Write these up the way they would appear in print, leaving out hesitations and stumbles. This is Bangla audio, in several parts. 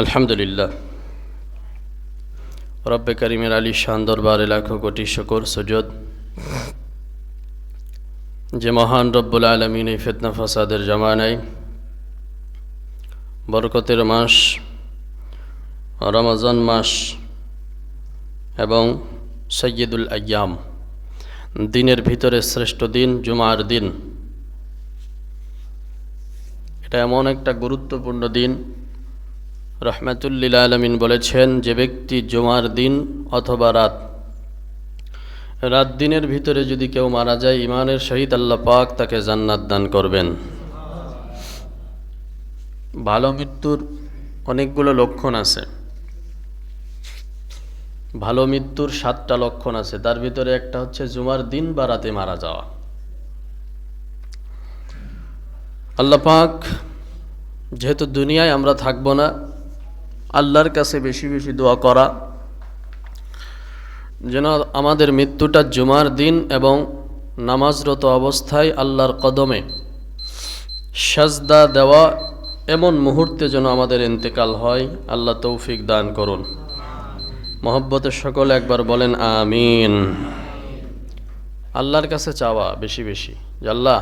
আলহামদুলিল্লাহ রব্বে করিমের আলী শান দরবারে লাখো কোটি শুকর সুজুদ যে মহান রব্বুল আলামিন এই ফিতনা ফাসাদের জামানায় বরকতের মাস রমজান মাস এবং সৈয়দুল আইয়াম দিনের ভিতরে শ্রেষ্ঠ দিন জুমার দিন, এটা এমন একটা গুরুত্বপূর্ণ দিন। রহমাতুল্লিল আলামিন বলেছেন, যে ব্যক্তি জুমার দিন অথবা রাত দিনের ভিতরে যদি কেউ মারা যায়, ইমানের সহিত আল্লাহ পাক তাকে জান্নাত দান করবেন। ভালো মৃত্যুর অনেকগুলো লক্ষণ আছে, ভালো মৃত্যুর 7টা লক্ষণ আছে, তার ভিতরে একটা হচ্ছে জুমার দিন বা রাতে মারা যাওয়া। আল্লাহ পাক যেহেতু দুনিয়ায় আমরা থাকবো না, আল্লাহর কাছে বেশি বেশি দোয়া করা যেন আমাদের মৃত্যুটা জুমার দিন এবং নামাজরত অবস্থায় আল্লাহর কদমে সাজদা দেওয়া এমন মুহূর্তে যেন আমাদের ইন্তেকাল হয়। আল্লাহ তৌফিক দান করুন। মহব্বতের সকলে একবার বলেন আমিন। আল্লাহর কাছে চাওয়া বেশি বেশি যে আল্লাহ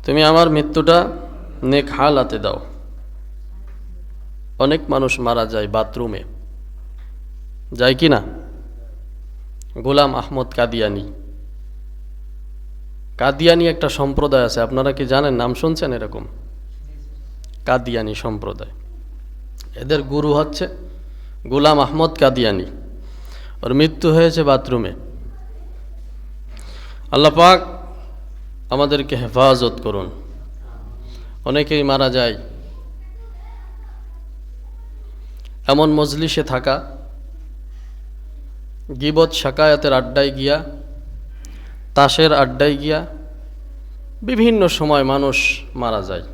তুমি আমার মৃত্যুটা নেক হালাতে দাও। অনেক মানুষ মারা যায় বাথরুমে, যায় কি না? গোলাম আহমদ কাদিয়ানি একটা সম্প্রদায় আছে, আপনারা কি জানেন? নাম শুনছেন এরকম? কাদিয়ানি সম্প্রদায়, এদের গুরু হচ্ছে গোলাম আহমদ কাদিয়ানি। ওর মৃত্যু হয়েছে বাথরুমে। আল্লাহ পাক আমাদেরকে হেফাজত করুন। অনেকেই মারা যায় এমন মজলিসে থাকা, গীবত শাকায়াতের আড্ডায় গিয়া, তাসের আড্ডায় গিয়া বিভিন্ন সময় মানুষ মারা যায়,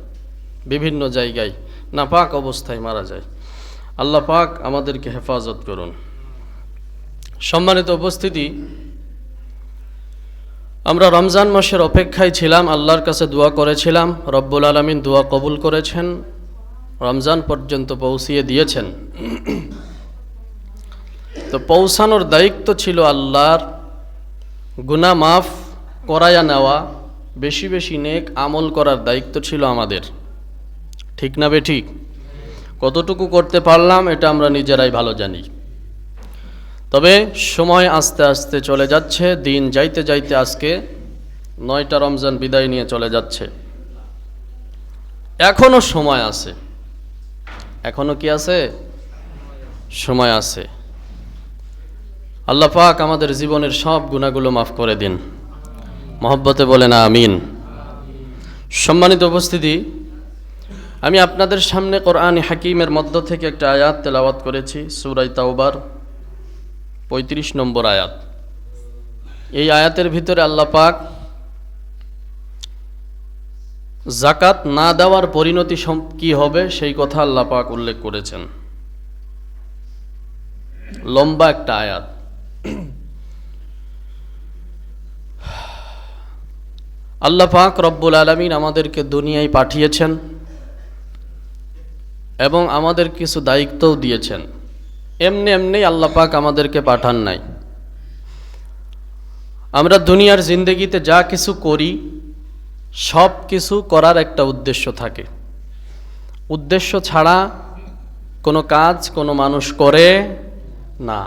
বিভিন্ন জায়গায় নাপাক অবস্থায় মারা যায়। আল্লাহ পাক আমাদেরকে হেফাজত করুন। সম্মানিত উপস্থিতি, আমরা রমজান মাসের অপেক্ষায় ছিলাম, আল্লাহর কাছে দোয়া করেছিলাম, রব্বুল আলামিন দোয়া কবুল করেছেন, রমজান পর্যন্ত পৌঁছিয়ে দিয়েছেন। তো পৌঁছানোর দায়িত্ব ছিল আল্লাহর, গুনাহ মাফ করায়া নেওয়া, বেশি বেশি নেক আমল করার দায়িত্ব ছিল আমাদের। ঠিক না বেঠিক? কতটুকু করতে পারলাম এটা আমরা নিজেরাই ভালো জানি। তবে সময় আস্তে আস্তে চলে যাচ্ছে, দিন যাইতে যাইতে আজকে 9টা রমজান বিদায় নিয়ে চলে যাচ্ছে। এখনো সময় আছে, এখনো কি আছে? সময় আছে। আল্লাহ পাক আমাদের জীবনের সব গুনাহগুলো মাফ করে দিন। মহব্বতে বলেন আমিন। সম্মানিত উপস্থিতি, আমি আপনাদের সামনে কোরআন হাকিমের মধ্য থেকে একটা আয়াত তেলাওয়াত করেছি, সূরা তাওবার 35 নম্বর আয়াত। এই আয়াতের ভিতরে আল্লাহ পাক যাকাত না দেওয়ার পরিণতি কি হবে সেই কথা আল্লাহ পাক উল্লেখ করেছেন। লম্বা একটা আয়াত। আল্লাহ পাক রব্বুল আলামিন আমাদেরকে দুনিয়ায় পাঠিয়েছেন এবং আমাদের কিছু দায়িত্বও দিয়েছেন। এমনি এমনি আল্লাহ পাক আমাদেরকে পাঠান নাই। আমরা দুনিয়ার জিন্দেগিতে যা কিছু করি, সব কিছু করার একটা উদ্দেশ্য থাকে। উদ্দেশ্য ছাড়া কোনো কাজ কোনো মানুষ করে না।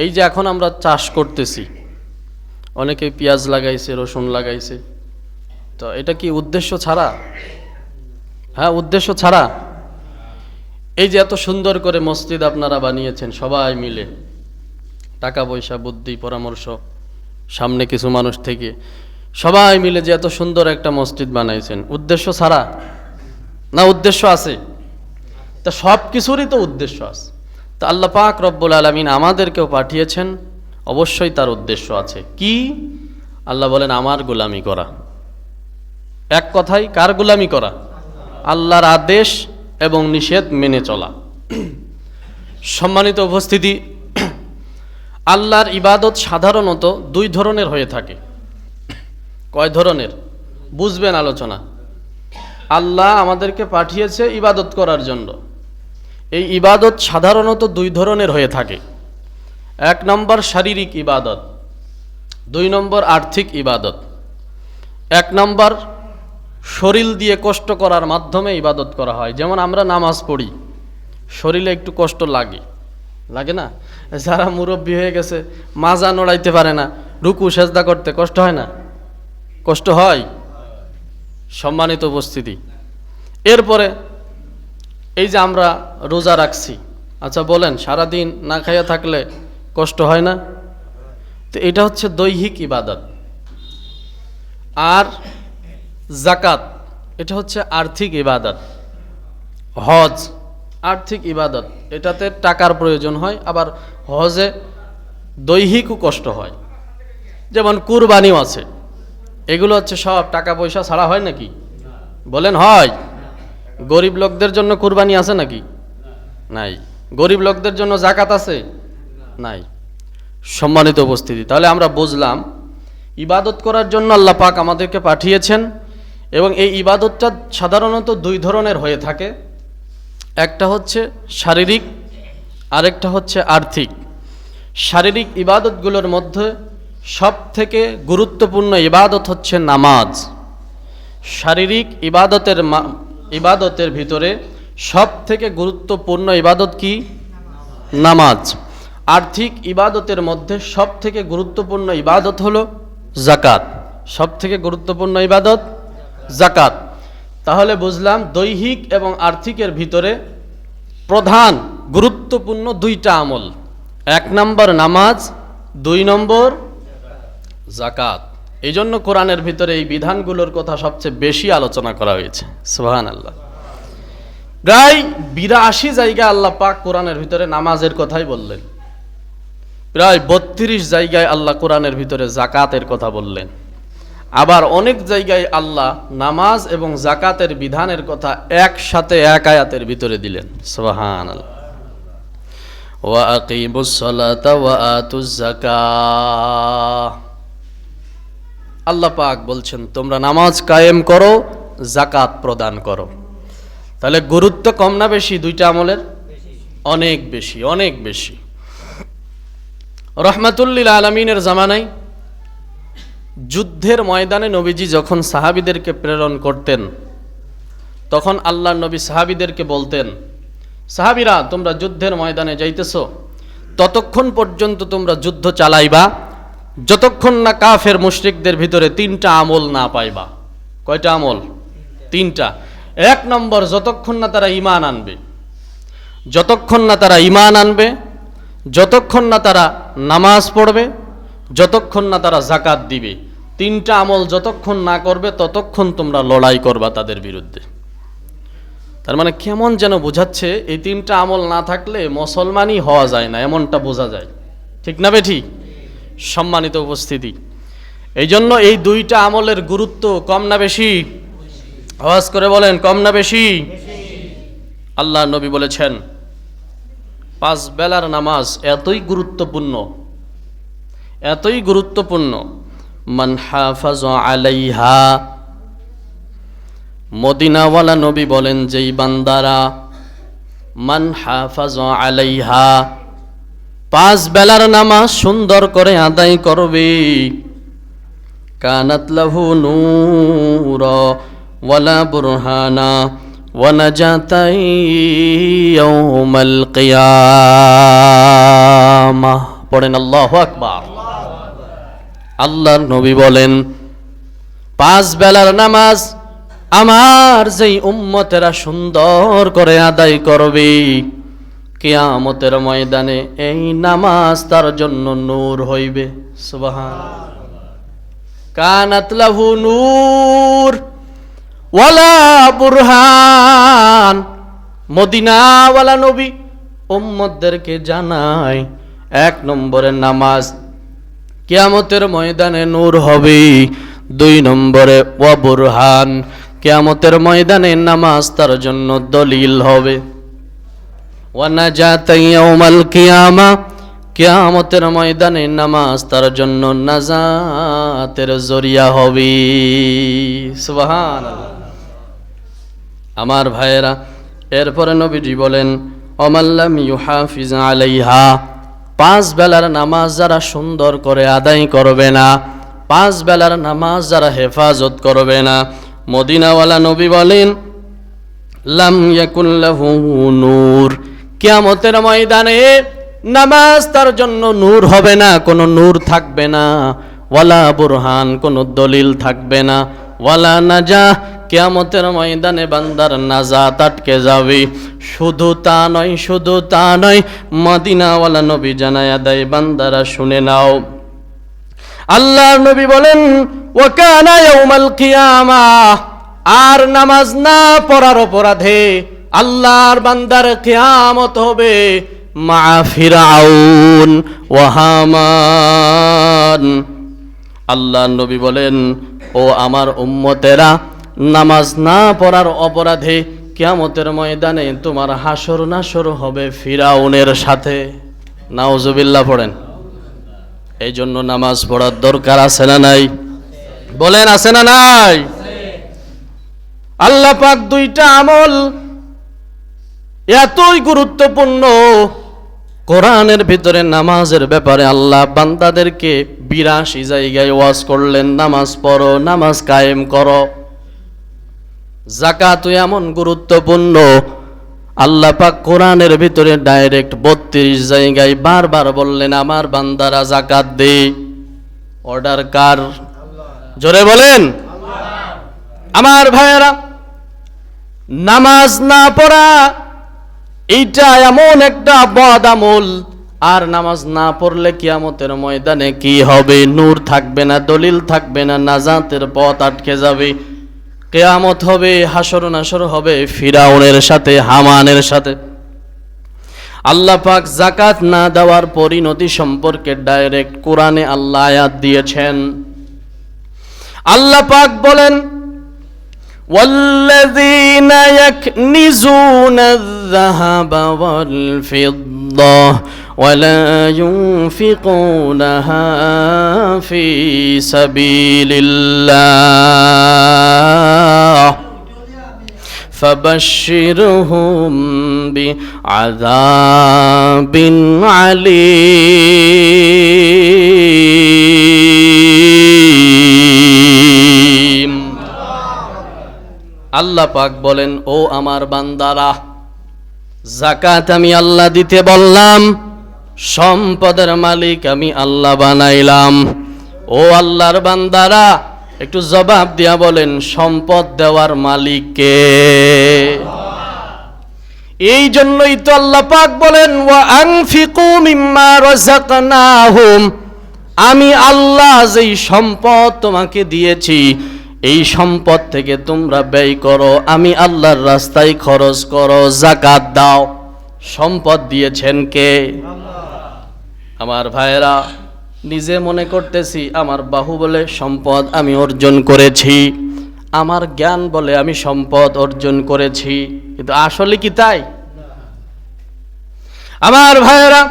এই যে এখন আমরা চাষ করতেছি, অনেকে পেঁয়াজ লাগাইছে, রসুন লাগাইছে, তো এটা কি উদ্দেশ্য ছাড়া? হ্যাঁ, উদ্দেশ্য ছাড়া। এই যে এত সুন্দর করে মসজিদ আপনারা বানিয়েছেন সবাই মিলে, টাকা পয়সা বুদ্ধি পরামর্শ সামনে কিছু মানুষ থেকে সবাই মিলে যে এত সুন্দর একটা মসজিদ বানাইছেন, উদ্দেশ্য ছাড়া না? উদ্দেশ্য আছে। তা সব কিছুরই তো উদ্দেশ্য আছে। তা আল্লাহ পাক রব্বুল আলামিন আমাদেরকেও পাঠিয়েছেন, অবশ্যই তার উদ্দেশ্য আছে। কি? আল্লাহ বলেন আমার গোলামি করা। এক কথায় কার গোলামি করা? আল্লাহর আদেশ এবং নিষেধ মেনে চলা। সম্মানিত উপস্থিতি, আল্লাহর ইবাদত সাধারণত 2 ধরনের হয়ে থাকে। কয় ধরনের? বুঝবেন আলোচনা। আল্লাহ আমাদেরকে পাঠিয়েছে ইবাদত করার জন্য। এই ইবাদত সাধারণত দুই ধরনের হয়ে থাকে। এক নম্বর শারীরিক ইবাদত, দুই নম্বর আর্থিক ইবাদত। এক নম্বর শরীর দিয়ে কষ্ট করার মাধ্যমে ইবাদত করা হয়। যেমন আমরা নামাজ পড়ি, শরীরে একটু কষ্ট লাগে, লাগে না? যারা মুরব্বী হয়ে গেছে, মাজা নড়াইতে পারে না, রুকু সেজদা করতে কষ্ট হয় না? কষ্ট হয়। সম্মানিত উপস্থিতি, এরপরে এই যে আমরা রোজা রাখছি, আচ্ছা বলেন সারাদিন না খাইয়া থাকলে কষ্ট হয় না? তো এটা হচ্ছে দৈহিক ইবাদত। আর যাকাত, এটা হচ্ছে আর্থিক ইবাদত। হজ আর্থিক ইবাদত, এটাতে টাকার প্রয়োজন হয়, আবার হজে দৈহিকও কষ্ট হয়। যেমন কুরবানিও আছে, এগুলো হচ্ছে সব টাকা পয়সা ছাড়া হয় নাকি? বলেন হয়? গরিব লোকদের জন্য কুরবানি আছে নাকি? নাই। গরিব লোকদের জন্য যাকাত আছে? নাই। সম্মানিত উপস্থিতি, তাহলে আমরা বুঝলাম ইবাদত করার জন্য আল্লাহ পাক আমাদেরকে পাঠিয়েছেন, এবং এই ইবাদতটা সাধারণত দুই ধরনের হয়ে থাকে। একটা হচ্ছে শারীরিক, আরেকটা হচ্ছে আর্থিক। শারীরিক ইবাদতগুলোর মধ্যে সব থেকে গুরুত্বপূর্ণ ইবাদত হচ্ছে নামাজ। শারীরিক ইবাদতের ভিতরে সব থেকে গুরুত্বপূর্ণ ইবাদত কি? নামাজ। আর্থিক ইবাদতের মধ্যে সব থেকে গুরুত্বপূর্ণ ইবাদত হলো যাকাত। সব থেকে গুরুত্বপূর্ণ ইবাদত যাকাত। তাহলে বুঝলাম দৈহিক এবং আর্থিকের ভিতরে প্রধান গুরুত্বপূর্ণ দুইটা আমল, এক নম্বর নামাজ, দুই নম্বর যাকাত। এই জন্য কোরআনের ভিতরে এই বিধানগুলোর কথা সবচেয়ে বেশি আলোচনা করা হয়েছে। সুবহানাল্লাহ। প্রায় ৮২ জায়গায় আল্লাহ পাক কোরআনের ভিতরে নামাজের কথাই বললেন। প্রায় ৩২ জায়গায় আল্লাহ কোরআনের ভিতরে যাকাতের কথা বললেন। আবার অনেক জায়গায় আল্লাহ নামাজ এবং যাকাতের বিধানের কথা একসাথে এক আয়াতের ভিতরে দিলেন। সুবহানাল্লাহ। ওয়া আকিমুস সালাতা ওয়া আতুজ যাকাহ। আল্লাহ পাক বলছেন তোমরা নামাজ কায়েম করো, যাকাত প্রদান করো। তাহলে গুরুত্ব কম না বেশি দুইটা আমলের? অনেক বেশি, অনেক বেশি। রহমাতুল লিল আলামিনের জামানায় যুদ্ধের ময়দানে নবীজি যখন সাহাবীদেরকে প্রেরণ করতেন, তখন আল্লাহর নবী সাহাবীদেরকে বলতেন, সাহাবীরা তোমরা যুদ্ধের ময়দানে যাইতেছো, ততক্ষণ পর্যন্ত তোমরা যুদ্ধ চালাইবা যতক্ষণ না কাফের মুশরিকদের ভিতরে তিনটা আমল না পাইবা। কয়টা আমল? তিনটা। এক নম্বর, যতক্ষণ না তারা ঈমান আনবে, যতক্ষণ না তারা ঈমান আনবে, যতক্ষণ না তারা নামাজ পড়বে, যতক্ষণ না তারা যাকাত দিবে। তিনটা আমল যতক্ষণ না করবে ততক্ষণ তোমরা লড়াই করবা তাদের বিরুদ্ধে। তার মানে কেমন যেন বোঝাচ্ছে এই তিনটা আমল না থাকলে মুসলমানই হওয়া যায় না, এমনটা বোঝা যায়। ঠিক না বেঠি? সম্মানিত উপস্থিতি, এই জন্য এই দুইটা আমলের গুরুত্ব কম না বেশি? আওয়াজ করে বলেন, কম না বেশি? আল্লাহ নবী বলেছেন 5 বেলার নামাজ এতই গুরুত্বপূর্ণ, এতই গুরুত্বপূর্ণ, মান হাফাযা আলাইহা, মদিনাওয়ালা নবী বলেন যেই বান্দারা মান হাফাযা আলাইহা 5 বেলার নামাজ সুন্দর করে আদায় করবে, কানাত লাহু নূরা ওয়ালা বুরহানা ওয়া নাজাতাই ইয়াউমাল কিয়ামাহ। পড়েন আল্লাহু আকবার। আল্লাহর নবী বলেন 5 বেলার নামাজ আমার যেই উম্মতেরা সুন্দর করে আদায় করবে, কিয়ামতের ময়দানে এই নামাজ তার জন্য নূর হইবে। সুবহানাল্লাহ। কানাত লাহু নূর ওয়ালা বুরহান। মদিনাওয়ালা নবী উম্মতদেরকে জানায় 1 নম্বরের নামাজ কিয়ামতের ময়দানে নূর হবে, 2 নম্বরে ওয়া বুরহান, কিয়ামতের ময়দানে নামাজ তার জন্য দলিল হবে। ওয়া নাজাতা ইয়াউমাল কিয়ামা, কিয়ামতের ময়দানে নামাজ তার জন্য নাজাতের জরিয়া হবে। সুবহানাল্লাহ। আমার ভাইয়েরা, এরপরে নবীজি বলেন অমাল্লাম ইউহাফিজ আলাইহা, 5 বেলার নামাজ যারা সুন্দর করে আদায় করবে না, 5 বেলার নামাজ যারা হেফাজত করবে না, মদিনাওয়ালা নবী বলেন লাম ইয়াকুন লাহু নূর, কিয়ামতের ময়দানে নামাজ তার জন্য নূর হবে না, কোনো নূর থাকবে না, ওয়ালা বুরহান, কোনো দলিল থাকবে না, ওয়ালা নাজাহ, কিয়ামতের ময়দানে বান্দার নাজাত আটকে যাবে। শুধু তা নয়, মদিনাওয়ালা নবী জানায়া দেয়, বান্দারা শুনে নাও, আল্লাহর নবী বলেন ওয়া কানা ইয়াউমাল কিয়ামাহ, আর নামাজ না পড়ার অপরাধে আল্লাহর বান্দার কিয়ামত হবে মা ফিরআউন ওয়া হামান। আল্লাহর নবী বলেন ও আমার উম্মতেরা, নামাজ না পড়ার অপরাধে কিয়ামতের ময়দানে তোমার হাসর নাসর হবে ফিরাউনের সাথে। নাউজুবিল্লাহ পড়েন। এই জন্য নামাজ পড়ার দরকার আছে না নাই? বলেন আছে না নাই? আল্লাহ পাক 2টা আমল এতই গুরুত্বপূর্ণ, কোরআনের ভিতরে নামাজের ব্যাপারে আল্লাহ বান্দাদেরকে 82 জায়গায় ওয়াজ করলেন, নামাজ পড়ো, নামাজ কায়েম করো। যাকাত এমন গুরুত্বপূর্ণ, আল্লাহ পাক কোরআনের ভিতরে ডাইরেক্ট 32 জায়গায় বারবার বললেন আমার বান্দারা যাকাত দে। অর্ডার কার? জোরে বলেন। আমার ভাইয়েরা, নামাজ না পড়া এইটা এমন একটা বদ আমল, আর নামাজ না পড়লে কিয়ামতের ময়দানে কি হবে? নূর থাকবে না, দলিল থাকবে না, নাজাতের পথ আটকে যাবে, কিয়ামত হবে, হাসর নাসর হবে ফিরাউনের সাথে, হামানের সাথে। আল্লাহ পাক যাকাত না দেওয়ার পরিণতি সম্পর্কে ডাইরেক্ট কোরআনে আল্লাহ আয়াত দিয়েছেন। আল্লাহ পাক বলেন والذين يكنزون الذهب والفضة ولا ينفقونها في سبيل الله فبشرهم بعذاب عليم। আল্লাহ পাক বলেন ও আমার বান্দারা, যাকাত আমি আল্লাহ দিতে বললাম, সম্পদের মালিক আমি আল্লাহ বানাইলাম। ও আল্লাহর বান্দারা, একটু জবাব দিয়া বলেন সম্পদ দেওয়ার মালিক কে? এই জন্যই তো আল্লাহ পাক বলেন ওয়া আনফিকু মিম্মা রাযাকনাহুম, আমি আল্লাহ যেই সম্পদ তোমাকে দিয়েছি এই সম্পদ থেকে তোমরা ব্যয় করো, আমি আল্লাহর রাস্তায় খরচ করো, যাকাত দাও। সম্পদ দিয়েছেন কে? আমার ভাইয়েরা, নিজে মনে করতেছি আমার বাহুবলে সম্পদ আমি অর্জন করেছি, আমার জ্ঞান বলে আমি সম্পদ অর্জন করেছি, কিন্তু আসলে কি তাই? আমার ভাইয়েরা,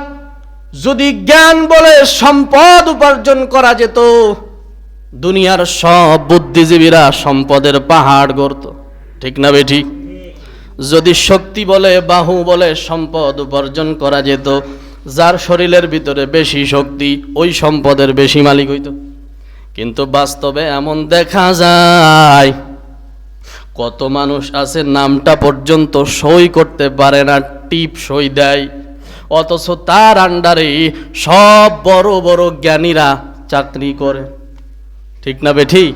যদি জ্ঞান বলে সম্পদ উপার্জন করা যেত, দুনিয়ার সব বুদ্ধিজীবীরা সম্পদের পাহাড় গড়ত, ঠিক না বেঠিক? যদি শক্তি বলে, বাহু বলে সম্পদ উপার্জন করা যেত, যার শরীরের ভিতরে বেশি শক্তি ওই সম্পদের বেশি মালিক হইত। কিন্তু বাস্তবে এমন দেখা যায় কত মানুষ আছে নামটা পর্যন্ত সই করতে পারে না, টিপ সই দেয়, অথচ তার আন্ডারে সব বড় বড় জ্ঞানীরা চাকরি করে, ঠিক না বেঠি?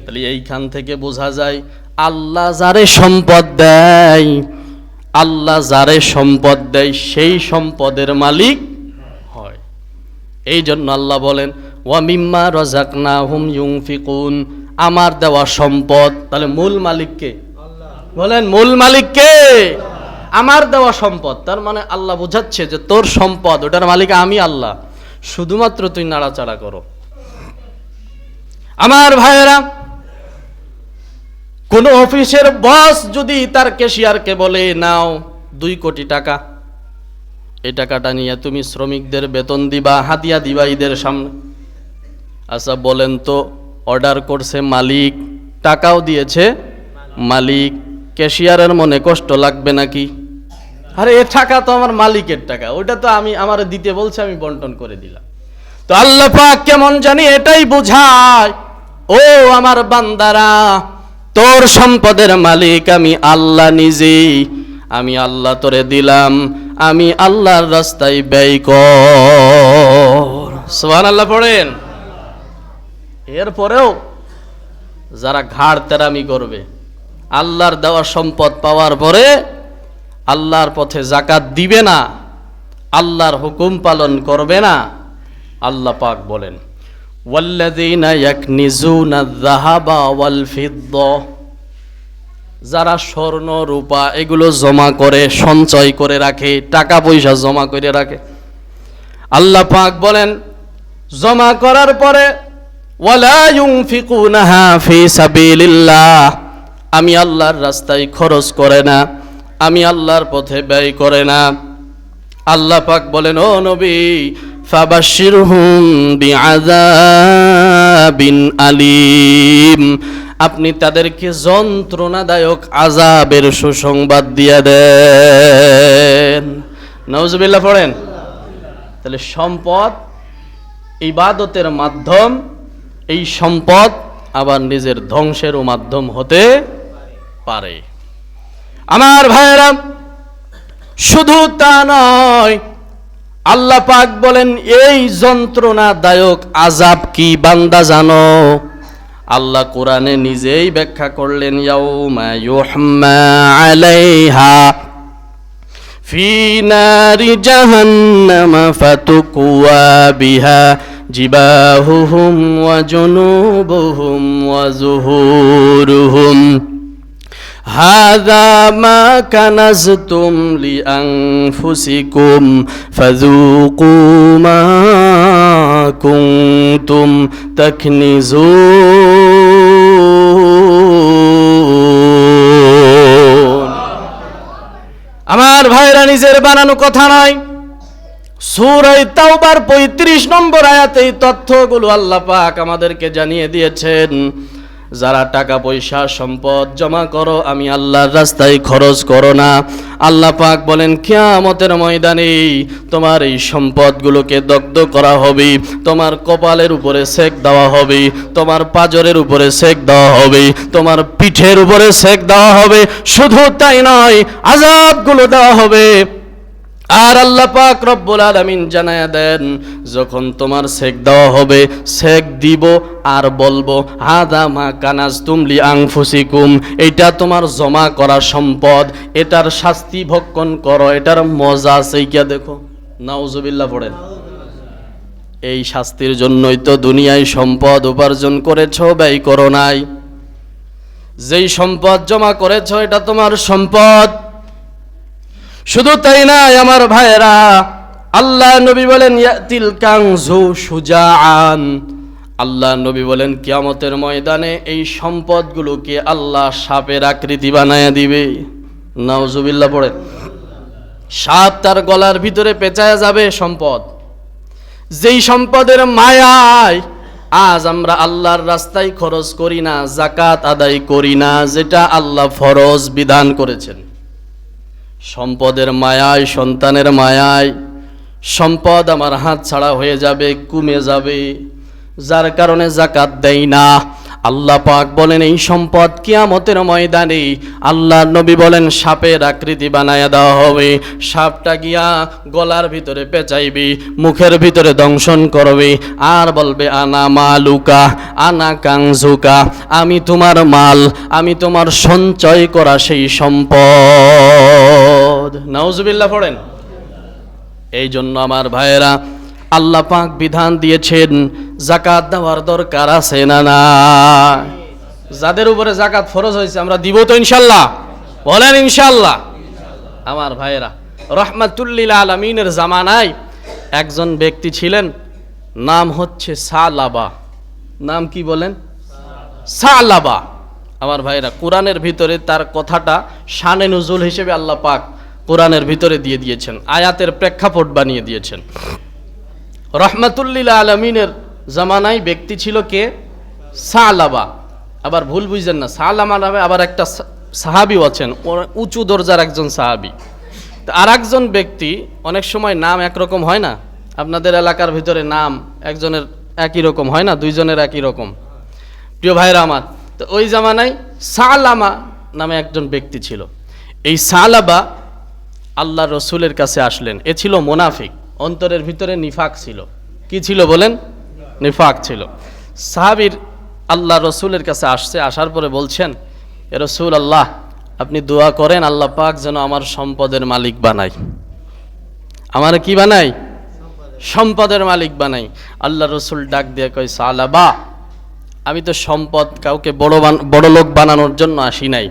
তাহলে এইখান থেকে বোঝা যায় আল্লাহ যারে সম্পদ দেয়, আল্লাহ যারে সম্পদ দেয় সেই সম্পদের মালিক হয়। এই জন্য আল্লাহ বলেন ওয়া মিম্মা রাযাকনাহুম ইউনফিকুন, আমার দেওয়া সম্পদ। তাহলে মূল মালিক কে? বলেন মূল মালিক কে? আমার দেওয়া সম্পদ। তার মানে আল্লাহ বোঝাচ্ছে যে তোর সম্পদ, ওটার মালিক আমি আল্লাহ, শুধুমাত্র তুই নাড়াচাড়া করো। আমার ভাইয়েরা, কোন অফিসের বস যদি তার ক্যাশিয়ারকে বলে নাও 2 কোটি টাকা, এই টাকাটা নিয়ে তুমি শ্রমিকদের বেতন দিবা, হাদিয়া দিবা ঈদের সামনে। আচ্ছা বলেন তো, অর্ডার করছে মালিক, টাকাও দিয়েছে মালিক, ক্যাশিয়ারের মনে কষ্ট লাগবে নাকি? আরে এ টাকা তো আমার মালিকের টাকা, ওইটা তো আমার দিতে বলছে, আমি বন্টন করে দিলাম। তো আল্লাহ পাক কেমন জানি এটাই বোঝায়, ও আমার বান্দারা, তোর সম্পদের মালিক আমি আল্লাহ নিজেই। আমি আল্লাহ তোরে দিলাম, আমি আল্লাহর রাস্তায় ব্যয় কর। সুবহানাল্লাহ পড়েন। এরপরেও যারা ঘাড় তেরামি করবে, আল্লাহর দেওয়া সম্পদ পাওয়ার পরে আল্লাহর পথে যাকাত দিবে না, আল্লাহর হুকুম পালন করবে না, আল্লাহ পাক বলেন ওয়াল্লাযীনা ইয়াকনিজুনা আয-যাহাবা ওয়াল ফিদ্দা, যারা স্বর্ণ রূপা এগুলো জমা করে, সঞ্চয় করে রাখে, টাকা পয়সা জমা করে রাখে, আল্লাহ পাক বলেন জমা করার পরে ওয়ালা ইউনফিকুনাহা ফি সাবিলিল্লাহ, আমি আল্লাহর রাস্তায় খরচ করে না, আমি আল্লাহর পথে ব্যয় করে না। আল্লাহ পাক বলেন ও নবী ফাবাশশিরহুম বিআযাবিন আলীম, আপনি তাদেরকে যন্ত্রণাদায়ক আযাবের সুসংবাদ দিয়ে দেন। নাউজুবিল্লাহ পড়েন। তাহলে সম্পদ ইবাদতের মাধ্যম, এই সম্পদ আবার নিজের ধ্বংসেরও মাধ্যম হতে পারে। আমার ভাইয়েরা, শুধু তা নয়, আল্লাহ পাক বলেন এই যন্ত্রণাদায়ক আযাব কি বান্দা জানো? আল্লাহ কোরআনে নিজেই ব্যাখ্যা করলেন ইয়াউমা ইউহমা আলাইহা ফি নারি জাহান্নাম ফাতুকুয়া বিহা জিবাহুহুম ওয়া জুনুবুহুম ওয়া যুহুরুহুম হাযা মা কানাজতুম লিআনফুসিকুম ফাযুকু মা কুনতুম তাকনিজুন। আমার ভাইরা, নিজের বানানো কথা নয়, সূরা তাওবার 35 নম্বর আয়াতে এই তথ্যগুলো আল্লাহ পাক আমাদেরকে জানিয়ে দিয়েছেন। যারা টাকা পয়সা সম্পদ জমা করো, আমি আল্লাহর রাস্তায় খরচ করো না, আল্লাহ পাক বলেন কিয়ামতের ময়দানে তোমার এই সম্পদগুলোকে দগ্ধ করা হবে, তোমার কপালের উপরে সেক দেওয়া হবে, তোমার পাজরের উপরে সেক দেওয়া হবে, তোমার পিঠের উপরে সেক দেওয়া হবে। শুধু তাই নয়, আযাবগুলো দেওয়া হবে। আর আল্লাহ পাক রব্বুল আলামিন জানায়া দেন, যখন তোমার সেক দেওয়া হবে, সেক দিব আর বলবো হাযা মা কানাজতুম লিআনফুসিকুম, এটা তোমার জমা করা সম্পদ, এটার শাস্তি ভক্ষণ করো, এটার মজা সেইটা দেখো। নাউজুবিল্লাহ পড়েন। এই শাস্তির জন্যই তো দুনিয়ায় সম্পদ উপার্জন করেছো, ব্যয় করো নাই। যেই সম্পদ জমা করেছো এটা তোমার সম্পদ। শুধু তাই নাই আমার ভাইয়েরা, আল্লাহ নবী বলেন ইয়াতিল কানজু সুজাআন, আল্লাহ নবী বলেন কিয়ামতের ময়দানে এই সম্পদগুলোকে আল্লাহ সাপের আকৃতি বানায়া দিবে। নাউজুবিল্লাহ পড়ে। সাপ তার গলার ভিতরে পেঁচায়া যাবে সম্পদ। যেই সম্পদের মায়ায় আজ আমরা আল্লাহর রাস্তায় খরচ করি না, যাকাত আদায় করি না, যেটা আল্লাহ ফরজ বিধান করেছেন। সম্পদের মায়ায়, সন্তানের মায়ায় সম্পদ আমার হাত ছাড়া হয়ে যাবে, কমে যাবে, যার কারণে যাকাত দেই না। আল্লাহ পাক বলেন এই সম্পদ কিয়ামতের ময়দানে আল্লাহ নবী বলেন সাপের আকৃতি বানায়া দেওয়া হবে। সাপটা গিয়া গলার ভিতরে পেঁচাইবে, মুখের ভিতরে দংশন করবে, আর বলবে আনা মালুকা আনা কাংজুকা, আমি তোমার মাল, আমি তোমার সঞ্চয় করা সেই সম্পদ। নাউজুবিল্লাহ পড়েন। এই জন্য আমার ভাইয়েরা, আল্লাহ পাক বিধান দিয়েছেন যাকাত দেওয়ার দরকার আছে না না? যাদের উপরে যাকাত ফরজ হয়েছে আমরা দিব তো ইনশাআল্লাহ? বলেন ইনশাআল্লাহ। আমার ভাইয়েরা, রাহমাতুল লিল আলামিনের জামানায় একজন ব্যক্তি ছিলেন, নাম হচ্ছে সালাবা। নাম কি বলেন? সালাবা। আমার ভাইয়েরা, কোরআনের ভিতরে তার কথাটা শানে নুজুল হিসেবে আল্লাহ পাক কোরআনের ভিতরে দিয়ে দিয়েছেন, আয়াতের প্রেক্ষাপট বানিয়ে দিয়েছেন। রাহমাতুল লিল আলামিনের জামানায় ব্যক্তি ছিল কে? সালাবা। আবার ভুল বুঝছেন না, সালামা নামে আবার একটা সাহাবীও আছেন, উঁচু দরজার একজন সাহাবী। আর একজন ব্যক্তি, অনেক সময় নাম একরকম হয় না, আপনাদের এলাকার ভিতরে নাম একজনের একই রকম হয় না, দুইজনের একই রকম। প্রিয় ভাইরা আমার, তো ওই জামানায় সালামা নামে একজন ব্যক্তি ছিল। এই সালাবা আল্লাহ রসুলের কাছে আসলেন। এ ছিল মুনাফিক, অন্তরের ভিতরে নিফাক ছিল। কি ছিল বলেন? নিফাক ছিল। সাহাবীর আল্লাহ রসুলের কাছে আসছে, আসার পরে বলছেন, এ রসুল আল্লাহ, আপনি দোয়া করেন আল্লাহ পাক যেন আমার সম্পদের মালিক বানাই। আমার কি বানাই? সম্পদের মালিক বানাই। আল্লাহ রসুল ডাক দিয়ে কয়, সালাবা, আমি তো সম্পদ কাউকে বড় লোক বানানোর জন্য আসি নাই।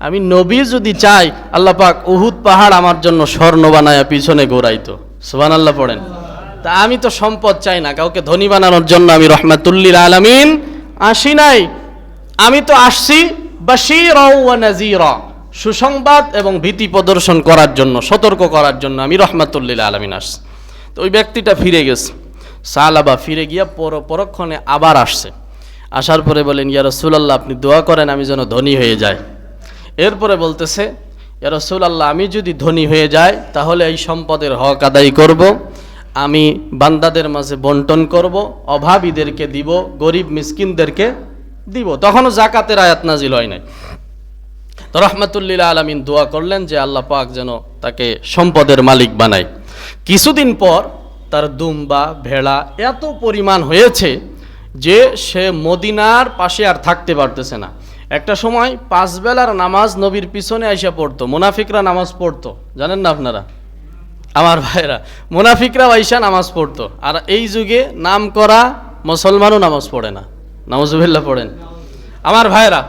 আমি নবী যদি চাই, আল্লাহ পাক উহুদ পাহাড় আমার জন্য স্বর্ণ বানায়া পিছনে ঘোরাইতো। সুবহানাল্লাহ পড়েন। তা আমি তো সম্পদ চাই না, কাউকে ধনী বানানোর জন্য আমি রহমাতুল্লিল আলামিন আসি নাই। আমি তো আসছি বাশীরা ওয়া নাযীরা, সুসংবাদ এবং ভীতি প্রদর্শন করার জন্য, সতর্ক করার জন্য আমি রহমাতুল্লিল আলামিন আসছি। তো ওই ব্যক্তিটা ফিরে গেছে। সালাবা ফিরে গিয়া পরক্ষণে আবার আসছে। আসার পরে বলেন, ইয়া রাসূলুল্লাহ, আপনি দোয়া করেন আমি যেন ধনী হয়ে যাই। এরপরে বলতেছে, ইয়া রাসূলুল্লাহ, আমি যদি ধনী হয়ে যাই তাহলে এই সম্পদের হক আদায় করব, আমি বান্দাদের মাঝে বন্টন করব, অভাবীদেরকে দিব, গরিব মিসকিনদেরকে দিব। তখনও জাকাতের আয়াত নাজিল হয় নাই। তো রহমাতুল্লিল আলামিন দোয়া করলেন যে আল্লাহ পাক যেন তাকে সম্পদের মালিক বানায়। কিছুদিন পর তার দুম্বা ভেড়া এত পরিমাণ হয়েছে যে সে মদিনার পাশে আর থাকতে পারতেছে না। একটা সময় 5 বেলার নামাজ নবীর পিছনে আইসা পড়তো। মুনাফিকরা নামাজ পড়তো, জানেন না আপনারা আমার ভাইরা, মুনাফিকরা আইসা নামাজ পড়তো। আর এই যুগে নাম করা মুসলমানও নামাজ পড়ে না, নাউজুবিল্লাহ পড়েন আমার ভাইরা।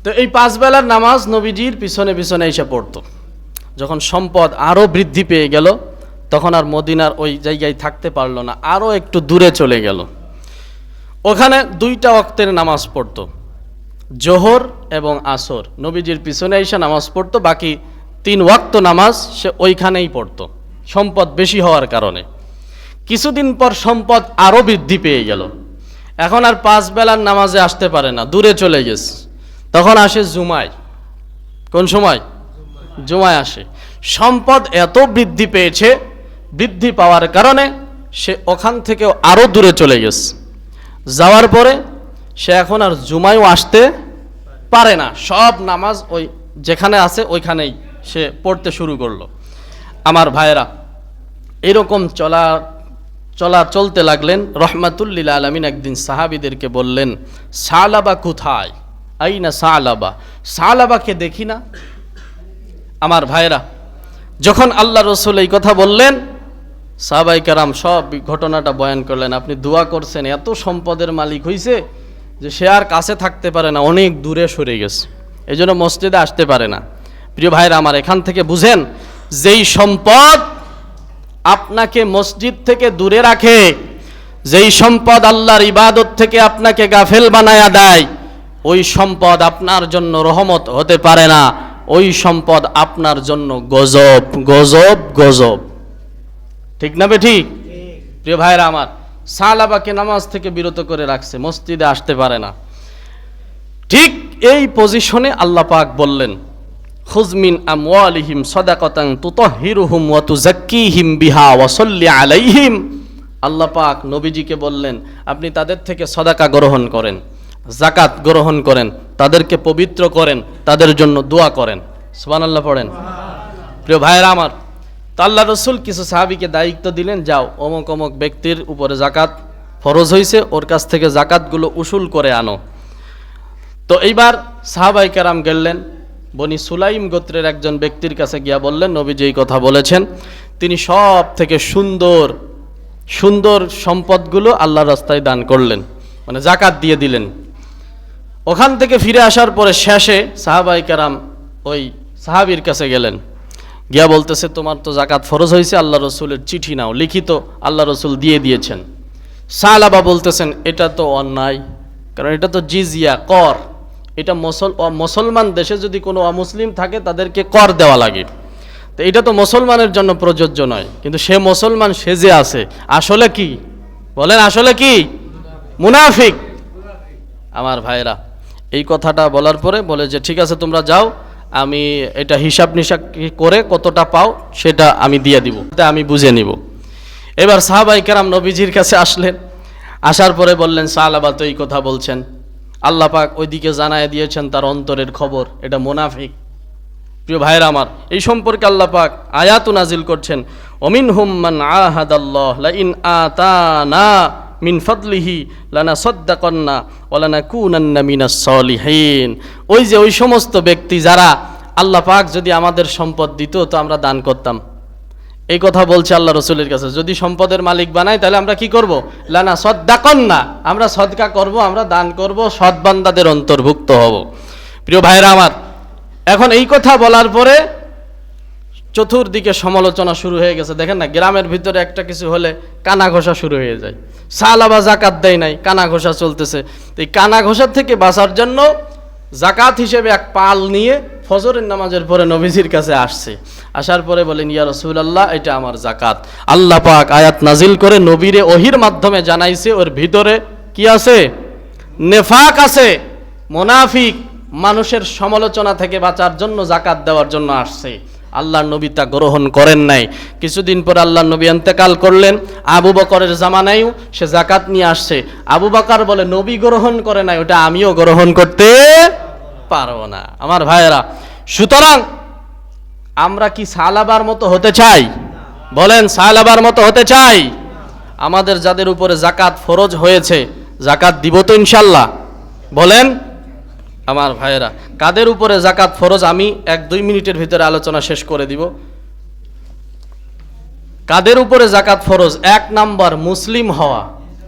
তো এই 5 বেলার নামাজ নবীজির পিছনে পিছনে আইসা পড়তো। যখন সম্পদ আরও বৃদ্ধি পেয়ে গেল, তখন আর মদিনার ওই জায়গায় থাকতে পারলো না, আরও একটু দূরে চলে গেল। ওখানে 2টা ওয়াক্তের নামাজ পড়তো, জোহর এবং আসর। নবীজির পিছনে এসে নামাজ পড়তো, বাকি 3 ওয়াক্ত নামাজ সে ওইখানেই পড়তো, সম্পদ বেশি হওয়ার কারণে। কিছুদিন পর সম্পদ আরও বৃদ্ধি পেয়ে গেল। এখন আর 5 বেলার নামাজে আসতে পারে না, দূরে চলে গেছে। তখন আসে জুমায়। কোন সময়? জুমায় আসে। সম্পদ এত বৃদ্ধি পেয়েছে, বৃদ্ধি পাওয়ার কারণে সে ওখান থেকেও আরও দূরে চলে গেছে। যাওয়ার পরে সে এখন আর জুমায়ও আসতে পারে না, সব নামাজ ওই যেখানে আছে ওইখানেই সে পড়তে শুরু করলো। আমার ভাইয়েরা, এরকম চলতে লাগলেন। রহমাতুল্লিল আলামিন একদিন সাহাবীদেরকে বললেন, সালাবা কোথায়? আইনা সালাবা, সালাবাকে দেখি না। আমার ভাইয়েরা, যখন আল্লাহ রসুল এই কথা বললেন, সাহাবায়ে কেরাম সব ঘটনাটা বয়ান করলেন। আপনি দোয়া করছেন, এত সম্পদের মালিক হইছে যে সে আর কাছে থাকতে পারে না, অনেক দূরে সরে গেছে, এই জন্য মসজিদে আসতে পারে না। প্রিয় ভাইরা আমার, এখান থেকে বুঝেন, যেই সম্পদ আপনাকে মসজিদ থেকে দূরে রাখে, যেই সম্পদ আল্লাহর ইবাদত থেকে আপনাকে গাফেল বানায়া দেয়, ওই সম্পদ আপনার জন্য রহমত হতে পারে না, ওই সম্পদ আপনার জন্য গজব গজব গজব। ঠিক না বেঠিক? প্রিয় ভাইরা আমার, সালাবাকে নামাজ থেকে বিরত করে রাখছে, মসজিদে আসতে পারে না। ঠিক এই পজিশনে আল্লাহ পাক বললেন, খুয মিন আমওয়ালিহিম সাদাকাতান তুতাহহিরুহুম ওয়া তুযাক্কিহিম বিহা ওয়া সাল্লি আলাইহিম। আল্লাহ পাক নবীজিকে বললেন, আপনি তাদের থেকে সদাকা গ্রহণ করেন, যাকাত গ্রহণ করেন, তাদেরকে পবিত্র করেন, তাদের জন্য দোয়া করেন। সুবহানাল্লাহ পড়েন। প্রিয় ভাইরা আমার, তো আল্লাহ রসুল কিছু সাহাবীকে দায়িত্ব দিলেন, যাও অমুক অমুক ব্যক্তির উপরে যাকাত ফরজ হয়েছে, ওর কাছ থেকে যাকাতগুলো উসুল করে আনো। তো এইবার সাহাবায়ে কেরাম গেলেন, বনি সুলাইম গোত্রের একজন ব্যক্তির কাছে গিয়া বললেন, নবীজি এই কথা বলেছেন, তিনি সব থেকে সুন্দর সুন্দর সম্পদগুলো আল্লাহর রাস্তায় দান করলেন, মানে যাকাত দিয়ে দিলেন। ওখান থেকে ফিরে আসার পরে শেষে সাহাবায়ে কেরাম ওই সাহাবীর কাছে গেলেন, গিয়া বলতেছে, তোমার তো যাকাত ফরজ হয়েছে, আল্লাহ রসুলের চিঠি নাও, লিখিত আল্লাহ রসুল দিয়ে দিয়েছেন। সালাবা বলতেছেন, এটা তো অন্যায়, কারণ এটা তো জিজিয়া, কর। এটা মুসলমান দেশে যদি কোনো অমুসলিম থাকে তাদেরকে কর দেওয়া লাগে, তো এটা তো মুসলমানের জন্য প্রযোজ্য নয়। কিন্তু সে মুসলমান সেজে আছে, আসলে কি বলেন? আসলে কি? মুনাফিক। আমার ভাইরা, এই কথাটা বলার পরে বলে যে ঠিক আছে তোমরা যাও, আমি এটা হিসাব নিসাব করে কতটা পাও সেটা আমি দিয়ে দিব, আমি বুঝে নিব। এবার সাহাবায়ে কেরাম নবীজির কাছে আসলেন, আসার পরে বললেন সালাবা তো এই কথা বলছেন, আল্লাহ পাক ওইদিকে জানায় দিয়েছেন তার অন্তরের খবর, এটা মুনাফিক। প্রিয় ভাইরা আমার, এই সম্পর্কে আল্লাহ পাক আয়াত নাজিল করছেন, ওমিনহুম মান আহাদাল্লাহ লা ইন আতানা মিন ফাদলিহি লানাসাদ্দাকান্না ওয়া লানাকুনান্না মিনাস সলিহিন। ওই যে ওই সমস্ত ব্যক্তি যারা আল্লাহ পাক যদি আমাদের সম্পদ দিত তো আমরা দান করতাম। এই কথা বলছে আল্লাহ রসুলের কাছে, যদি সম্পদের মালিক বানাই তাহলে আমরা কি করব? লানাসাদ্দাকান্না, আমরা সদকা করব, আমরা দান করব, সৎ বান্দাদের অন্তর্ভুক্ত হব। প্রিয় ভাইরা আমার, এখন এই কথা বলার পরে চতুর্দিকে সমালোচনা শুরু হয়ে গেছে। দেখেন না, গ্রামের ভিতরে একটা কিছু হলে কানা ঘষা শুরু হয়ে যায়। সালাবা জাকাত দেয় নাই, কানা ঘষা চলতেছে। এই কানা ঘষার থেকে বাঁচার জন্য জাকাত হিসেবে এক পাল নিয়ে ফজরের নামাজের পরে নবীজির কাছে আসছে। আসার পরে বলেন, ইয়া রাসূলুল্লাহ, এটা আমার জাকাত। আল্লাহ পাক আয়াত নাজিল করে নবীরে ওহির মাধ্যমে জানাইছে ওর ভিতরে কি আছে? নেফাক আছে, মুনাফিক। মানুষের সমালোচনা থেকে বাঁচার জন্য জাকাত দেওয়ার জন্য আসছে। আল্লাহর নবী তা গ্রহণ করেন নাই। কিছুদিন পর আল্লাহর নবী ইন্তেকাল করলেন। আবু বকরের জামানায়ও সে জাকাত নিয়ে আসছে। আবু বকর বলে, নবী গ্রহণ করে নাই, ওটা আমিও গ্রহণ করতে পারবো না। আমার ভাইয়েরা, সুতরাং আমরা কি সালাবার মতো হতে চাই? বলেন, সালাবার মতো হতে চাই? আমাদের যাদের উপরে জাকাত ফরজ হয়েছে, জাকাত দিব তো ইনশাল্লাহ? বলেন আমার ভাইয়েরা, কাদের উপরে জাকাত ফরজ? আমি 1-2 মিনিটের ভিতরে আলোচনা শেষ করে দিব। কাদের উপরে জাকাত ফরজ? 1 নাম্বার, মুসলিম হওয়া।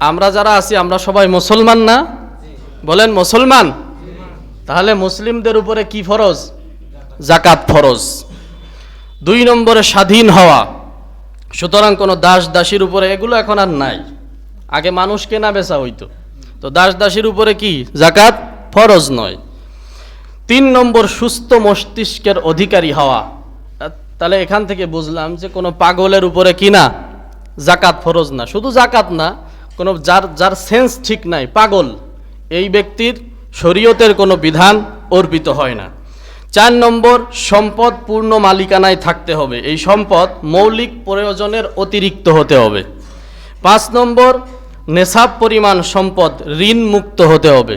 আমরা যারা আছি আমরা সবাই মুসলমান না? বলেন মুসলমান। তাহলে মুসলিমদের উপরে কি ফরজ? জাকাত ফরজ। 2 নম্বরে স্বাধীন হওয়া। সুতরাং কোনো দাস দাসীর উপরে, এগুলো এখন আর নাই, আগে মানুষ কেনা বেচা হইতো, তো দাস দাসীর উপরে কি জাকাত ফরজ নয়। 3 নম্বর, সুস্থ মস্তিষ্কের অধিকারী হওয়া। তাহলে এখান থেকে বুঝলাম যে কোনো পাগলের উপরে কি না, জাকাত ফরজ না। শুধু জাকাত না, কোনো যার সেন্স ঠিক নাই, পাগল, এই ব্যক্তির শরীয়তের কোনো বিধান অর্পিত হয় না। 4 নম্বর, সম্পদ পূর্ণ মালিকানায় থাকতে হবে, এই সম্পদ মৌলিক প্রয়োজনের অতিরিক্ত হতে হবে। 5 নম্বর, নেশাব পরিমাণ সম্পদ ঋণ মুক্ত হতে হবে।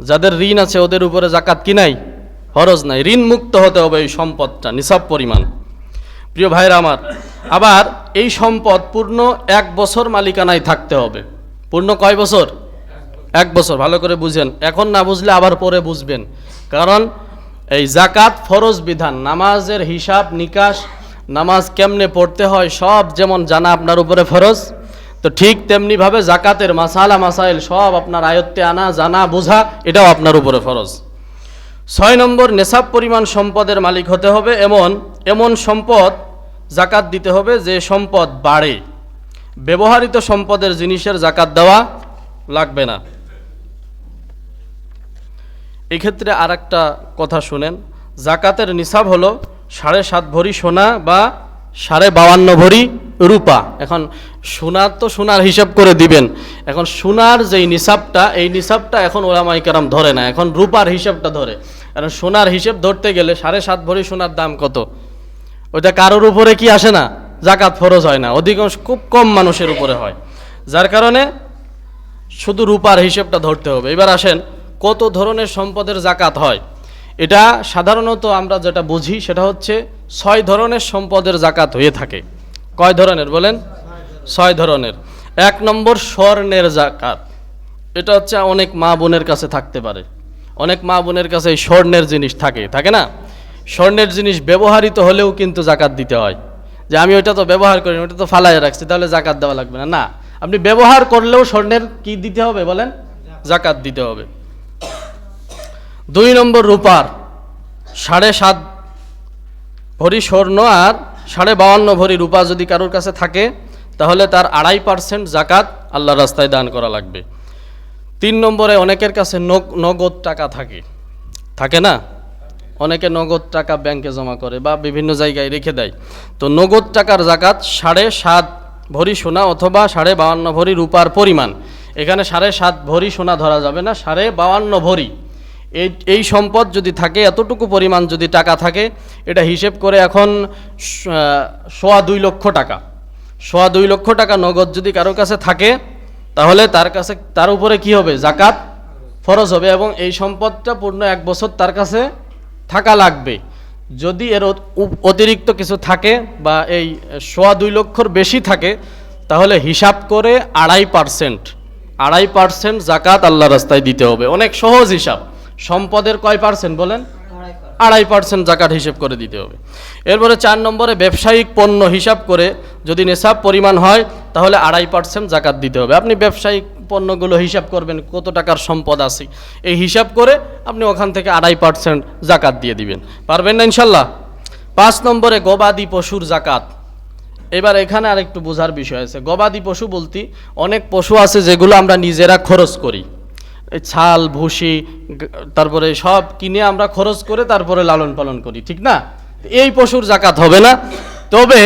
যাদের ঋণ আছে ওদের উপরে জাকাত কি নাই, ফরজ নাই, ঋণ মুক্ত হতে হবে এই সম্পদটা, নিসাব পরিমাণ। প্রিয় ভাইরা আমার, আবার এই সম্পদ পূর্ণ 1 বছর মালিকানায় থাকতে হবে। পূর্ণ কয় বছর? 1 বছর। ভালো করে বুঝেন, এখন না বুঝলে আবার পরে বুঝবেন। কারণ এই জাকাত ফরজ বিধান, নামাজের হিসাব নিকাশ, নামাজ কেমনে পড়তে হয় সব যেমন জানা আপনার উপরে ফরজ, তো ঠিক তেমনিভাবে জাকাতের মাসালা মাসাইল সব আপনার আয়ত্তে আনা, জানা, বোঝা, এটাও আপনার উপরে ফরজ। 6 নম্বর, নেশাব পরিমাণ সম্পদের মালিক হতে হবে, এমন সম্পদ জাকাত দিতে হবে যে সম্পদ বাড়ে। ব্যবহৃত সম্পদের জিনিসের জাকাত দেওয়া লাগবে না। এক্ষেত্রে আর একটা কথা শুনেন, জাকাতের নিসাব হলো 7.5 ভরি সোনা বা 52.5 ভরি রূপা। এখন সোনার তো সোনার হিসাব করে দিবেন, এখন সোনার যেই নিসাবটা, এই নিসাবটা এখন ওলামায়ে কেরাম ধরে না, এখন রূপার হিসাবটা ধরে। কারণ সোনার হিসাব ধরতে গেলে 7.5 ভরি সোনার দাম কত, ওইটা কারোর উপরে কি আসে না, জাকাত ফরজ হয় না, অধিকাংশ খুব কম মানুষের উপরে হয়, যার কারণে শুধু রূপার হিসাবটা ধরতে হবে। এবার আসেন, কত ধরনের সম্পদের জাকাত হয়? এটা সাধারণত আমরা যেটা বুঝি সেটা হচ্ছে 6 ধরনের সম্পদের জাকাত হয়ে থাকে। কয় ধরনের বলেন? 6 ধরনের। 1 নম্বর, স্বর্ণের জাকাত। এটা হচ্ছে অনেক মা বোনের কাছে থাকতে পারে, অনেক মা বোনের কাছে এই স্বর্ণের জিনিস থাকে না? স্বর্ণের জিনিস ব্যবহৃত হলেও কিন্তু জাকাত দিতে হয়। যে আমি ওইটা তো ব্যবহার করিনি, ওইটা তো ফালায় রাখছি, তাহলে জাকাত দেওয়া লাগবে না। না, আপনি ব্যবহার করলেও স্বর্ণের কি দিতে হবে বলেন? জাকাত দিতে হবে। 2 নম্বর, রূপার। 7.5 ভরি স্বর্ণ আর 52.5 ভরি রূপা যদি কারোর কাছে থাকে তাহলে তার 2.5% জাকাত আল্লাহর রাস্তায় দান করা লাগবে। 3 নম্বরে, অনেকের কাছে নগদ টাকা থাকে না? অনেকে নগদ টাকা ব্যাংকে জমা করে বা বিভিন্ন জায়গায় রেখে দেয়, তো নগদ টাকার জাকাত 7.5 ভরি সোনা অথবা 52.5 ভরি রূপার পরিমাণ। এখানে 7.5 ভরি সোনা ধরা যাবে না, 52.5 ভরি। এই সম্পদ যদি থাকে, এতটুকু পরিমাণ যদি টাকা থাকে, এটা হিসেব করে এখন 2.25 লক্ষ টাকা, 2.25 লক্ষ টাকা নগদ যদি কারো কাছে থাকে, তাহলে তার উপরে কি হবে? জাকাত ফরজ হবে, এবং এই সম্পদটা পূর্ণ 1 বছর তার কাছে থাকা লাগবে। যদি এর অতিরিক্ত কিছু থাকে বা এই 2.25 লক্ষর বেশি থাকে, তাহলে হিসাব করে 2.5% জাকাত আল্লাহ রাস্তায় দিতে হবে। অনেক সহজ হিসাব। সম্পদের কয় পার্সেন্ট বলেন? 2.5% জাকাত হিসেব করে দিতে হবে। এরপরে 4 নম্বরে ব্যবসায়িক পণ্য হিসাব করে যদি নেশাব পরিমাণ হয়, তাহলে 2.5% জাকাত দিতে হবে। আপনি ব্যবসায়িক পণ্যগুলো হিসাব করবেন, কত টাকার সম্পদ আছে, এই হিসাব করে আপনি ওখান থেকে 2.5% জাকাত দিয়ে দিবেন। পারবেন না ইনশাল্লাহ? 5 নম্বরে গবাদি পশুর জাকাত। এবার এখানে আরেকটু বোঝার বিষয় আছে। গবাদি পশু বলতে অনেক পশু আছে যেগুলো আমরা নিজেরা খরচ করি, ছাল ভুসি তারপরে সব কিনে আমরা খরচ করে তারপরে লালন পালন করি, ঠিক না? এই পশুর জাকাত হবে না। তবে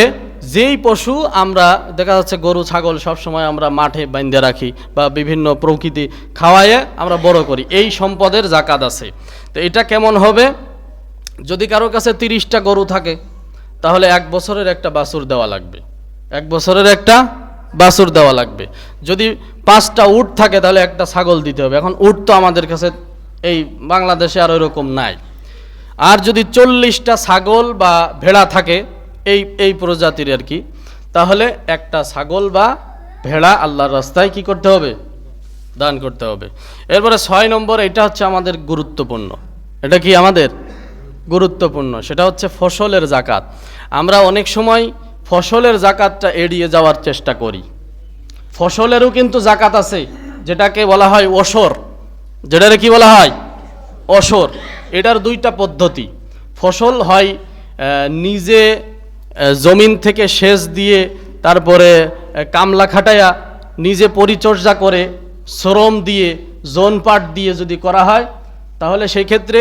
যেই পশু আমরা, দেখা যাচ্ছে গরু ছাগল সব সময় আমরা মাঠে বাঁধে রাখি বা বিভিন্ন প্রকৃতি খাওয়াইয়ে আমরা বড় করি, এই সম্পদের জাকাত আছে। তো এটা কেমন হবে? যদি কারোর কাছে 30টা গরু থাকে, তাহলে 1 বছরের একটা বাছুর দেওয়া লাগবে, 1 বছরের একটা বাছুর দেওয়া লাগবে। যদি 5টা উট থাকে, তাহলে একটা ছাগল দিতে হবে। এখন উট তো আমাদের কাছে এই বাংলাদেশে আর ওইরকম নাই। আর যদি 40টা ছাগল বা ভেড়া থাকে, এই প্রজাতির আর কি, তাহলে একটা ছাগল বা ভেড়া আল্লাহর রাস্তায় কি করতে হবে? দান করতে হবে। এরপরে 6 নম্বর, এটা হচ্ছে আমাদের গুরুত্বপূর্ণ। এটা কি আমাদের গুরুত্বপূর্ণ? সেটা হচ্ছে ফসলের জাকাত। আমরা অনেক সময় ফসলের জাকাতটা এড়িয়ে যাওয়ার চেষ্টা করি। ফসলেরও কিন্তু জাকাত আছে, যেটাকে বলা হয় ওসর। যেটারে কি বলা হয়? ওসর। এটার 2টা পদ্ধতি। ফসল হয় নিজে জমিন থেকে সেচ দিয়ে, তারপরে কামলা খাটাইয়া নিজে পরিচর্যা করে শ্রম দিয়ে জোন পাট দিয়ে যদি করা হয়, তাহলে সেই ক্ষেত্রে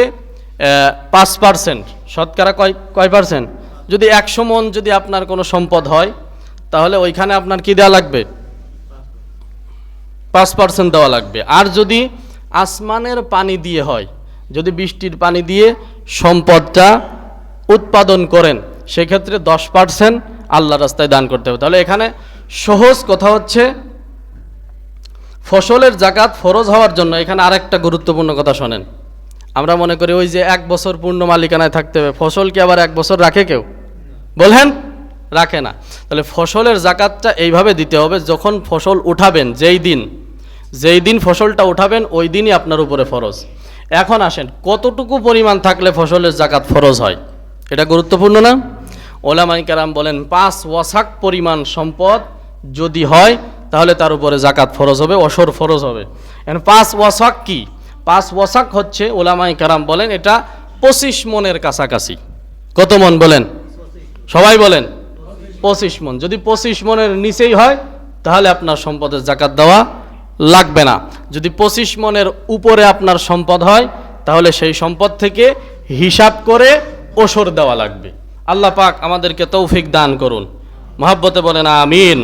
5%, শতকরা কয় পার্সেন্ট? যদি 100 মণ যদি আপনার কোনো সম্পদ হয়, তাহলে ওইখানে আপনার কি দেওয়া লাগবে? 5% দেওয়া লাগবে। আর যদি আসমানের পানি দিয়ে হয়, যদি বৃষ্টির পানি দিয়ে সম্পদটা উৎপাদন করেন, সেক্ষেত্রে 10% আল্লাহর রাস্তায় দান করতে হবে। তাহলে এখানে সহজ কথা হচ্ছে, ফসলের জাকাত ফরজ হওয়ার জন্য এখানে আরেকটা গুরুত্বপূর্ণ কথা শোনেন। আমরা মনে করি ওই যে 1 বছর পূর্ণ মালিকানায় থাকতে হবে, ফসল কি আবার 1 বছর রাখে কেউ? বলেন, রাখে না। তাহলে ফসলের জাকাতটা এইভাবে দিতে হবে, যখন ফসল উঠাবেন, যেই দিন ফসলটা উঠাবেন ওই দিনই আপনার উপরে ফরজ। এখন আসেন, কতটুকু পরিমাণ থাকলে ফসলের জাকাত ফরজ হয়? এটা গুরুত্বপূর্ণ না? ওলামায়ে কেরাম বলেন 5 ওয়াসাক পরিমাণ সম্পদ যদি হয়, তাহলে তার উপরে জাকাত ফরজ হবে, ওসর ফরজ হবে। এখন 5 ওয়াসাক কি? 5 ওয়াসাক হচ্ছে, ওলামায়ে কেরাম বলেন এটা 25 মণের কাছাকাছি। কত মণ বলেন? সবাই বলেন 25 মণ। যদি 25 মণের নিচেই হয়, তাহলে আপনার সম্পদের জাকাত দেওয়া লাগবে না। যদি 25 মণের উপরে আপনার সম্পদ হয়, তাহলে সেই সম্পদ থেকে হিসাব করে ওসর দেওয়া লাগবে। আল্লাহ পাক আমাদেরকে তৌফিক দান করুন। মহব্বতে বলেন আমিন।